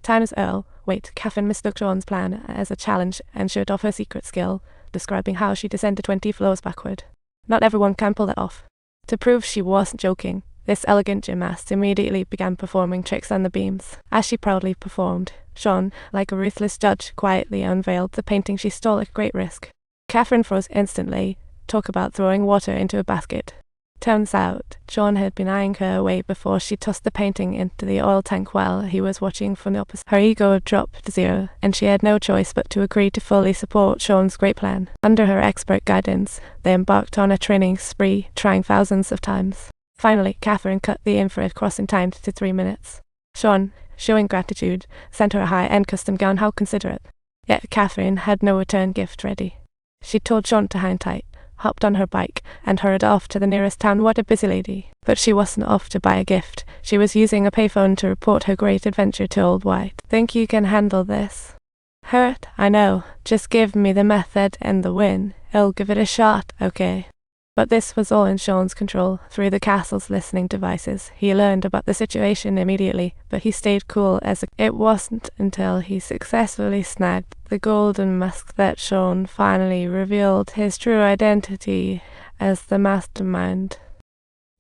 Times Earl, wait, Catherine mistook Sean's plan as a challenge and showed off her secret skill, describing how she descended 20 floors backward. Not everyone can pull that off. To prove she wasn't joking, this elegant gymnast immediately began performing tricks on the beams. As she proudly performed, Sean, like a ruthless judge, quietly unveiled the painting she stole at great risk. Catherine froze instantly. Talk about throwing water into a basket. Turns out, Sean had been eyeing her away before she tossed the painting into the oil tank while he was watching from the opposite. Her ego dropped to zero, and she had no choice but to agree to fully support Sean's great plan. Under her expert guidance, they embarked on a training spree, trying thousands of times. Finally, Catherine cut the infrared crossing time to 3 minutes. Sean, showing gratitude, sent her a high-end custom gown. How considerate. Yet Catherine had no return gift ready. She told Sean to hang tight, hopped on her bike, and hurried off to the nearest town. What a busy lady. But she wasn't off to buy a gift. She was using a payphone to report her great adventure to Old White. Think you can handle this? Hurt? I know. Just give me the method and the win. I'll give it a shot, okay? But this was all in Sean's control. Through the castle's listening devices, he learned about the situation immediately, but he stayed cool it wasn't until he successfully snagged the golden mask that Sean finally revealed his true identity as the mastermind.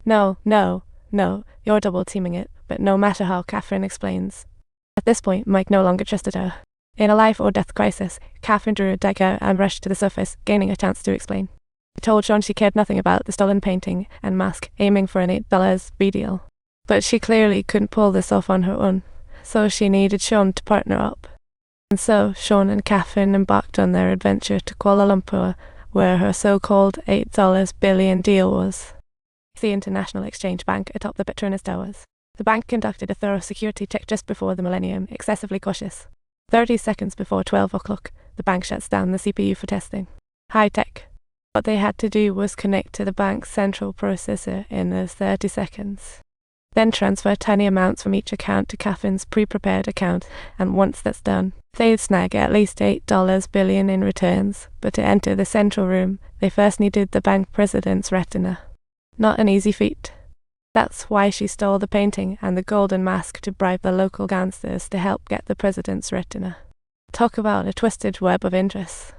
No, you're double-teaming it, but no matter how Catherine explains. At this point, Mike no longer trusted her. In a life-or-death crisis, Catherine drew a dagger and rushed to the surface, gaining a chance to explain. She told Sean she cared nothing about the stolen painting and mask, aiming for an $8 B deal. But she clearly couldn't pull this off on her own, so she needed Sean to partner up. And so Sean and Catherine embarked on their adventure to Kuala Lumpur, where her so-called $8 billion deal was. The International Exchange Bank atop the Petronas Towers. The bank conducted a thorough security check just before the millennium, excessively cautious. 30 seconds before 12 o'clock, the bank shuts down the CPU for testing. High tech. What they had to do was connect to the bank's central processor in those 30 seconds. Then transfer tiny amounts from each account to Catherine's pre-prepared account, and once that's done, they'd snag at least $8 billion in returns. But to enter the central room, they first needed the bank president's retina. Not an easy feat. That's why she stole the painting and the golden mask to bribe the local gangsters to help get the president's retina. Talk about a twisted web of interests.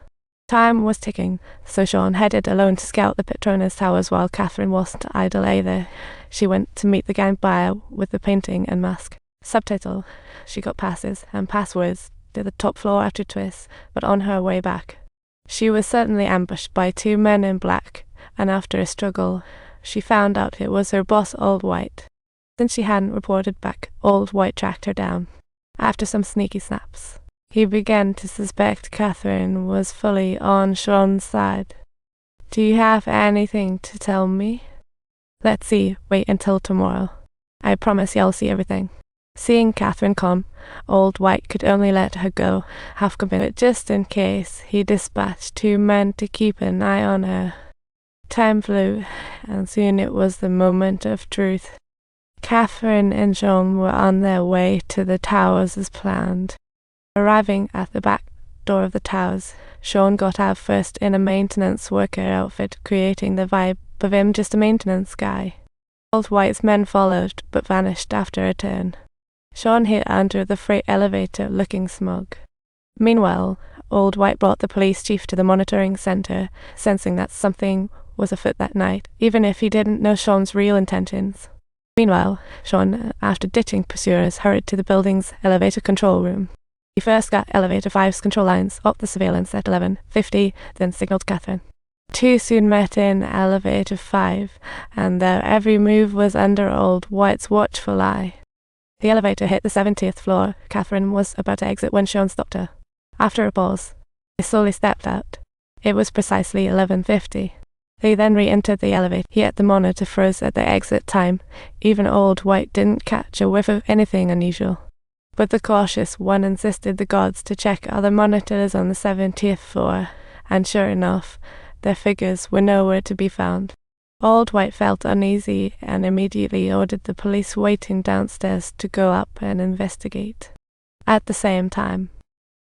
Time was ticking, so Sean headed alone to scout the Petronas Towers while Catherine wasn't idle either. She went to meet the gang buyer with the painting and mask. Subtitle: she got passes and passwords to the top floor after twists, but on her way back, she was suddenly ambushed by 2 men in black, and after a struggle, she found out it was her boss, Old White. Since she hadn't reported back, Old White tracked her down. After some sneaky snaps, he began to suspect Catherine was fully on Sean's side. Do you have anything to tell me? Let's see, wait until tomorrow. I promise you'll see everything. Seeing Catherine calm, Old White could only let her go, half convinced. But just in case, he dispatched 2 men to keep an eye on her. Time flew, and soon it was the moment of truth. Catherine and Sean were on their way to the towers as planned. Arriving at the back door of the towers, Sean got out first in a maintenance worker outfit, creating the vibe of him just a maintenance guy. Old White's men followed, but vanished after a turn. Sean hid under the freight elevator, looking smug. Meanwhile, Old White brought the police chief to the monitoring center, sensing that something was afoot that night, even if he didn't know Sean's real intentions. Meanwhile, Sean, after ditching pursuers, hurried to the building's elevator control room. He first got Elevator 5's control lines off the surveillance at 11:50, then signaled Catherine. 2 soon met in Elevator 5, and their every move was under Old White's watchful eye. The elevator hit the 70th floor. Catherine was about to exit when Sean stopped her. After a pause, they slowly stepped out. It was precisely 11:50. They then re-entered the elevator, yet the monitor froze at the exit time. Even Old White didn't catch a whiff of anything unusual. But the cautious one insisted the guards to check other monitors on the 70th floor, and sure enough, their figures were nowhere to be found. Old White felt uneasy and immediately ordered the police waiting downstairs to go up and investigate. At the same time,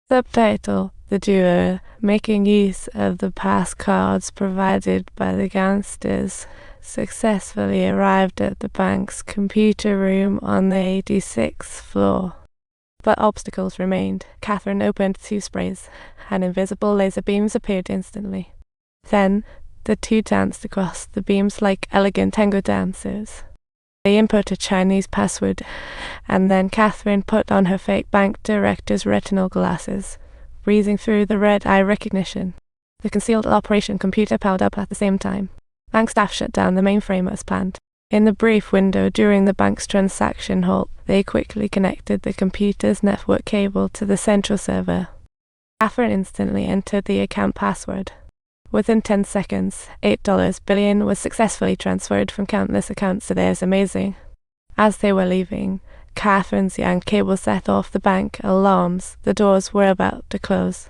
subtitle: the duo, making use of the pass cards provided by the gangsters, successfully arrived at the bank's computer room on the 86th floor. But obstacles remained. Catherine opened 2 sprays, and invisible laser beams appeared instantly. Then, the two danced across the beams like elegant tango dancers. They input a Chinese password, and then Catherine put on her fake bank director's retinal glasses, breezing through the red eye recognition. The concealed operation computer powered up at the same time. Bank staff shut down the mainframe as planned. In the brief window during the bank's transaction halt, they quickly connected the computer's network cable to the central server. Catherine instantly entered the account password. Within 10 seconds, $8 billion was successfully transferred from countless accounts to theirs. Amazing. As they were leaving, Catherine's yanked cable set off the bank alarms. The doors were about to close.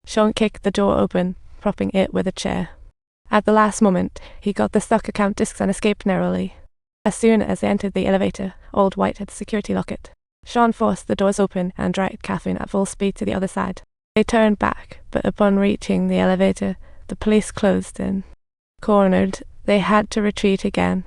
Sean kicked the door open, propping it with a chair. At the last moment, he got the stock account discs and escaped narrowly. As soon as they entered the elevator, Old White had the security locket. Sean forced the doors open and dragged Catherine at full speed to the other side. They turned back, but upon reaching the elevator, the police closed in. Cornered, they had to retreat again.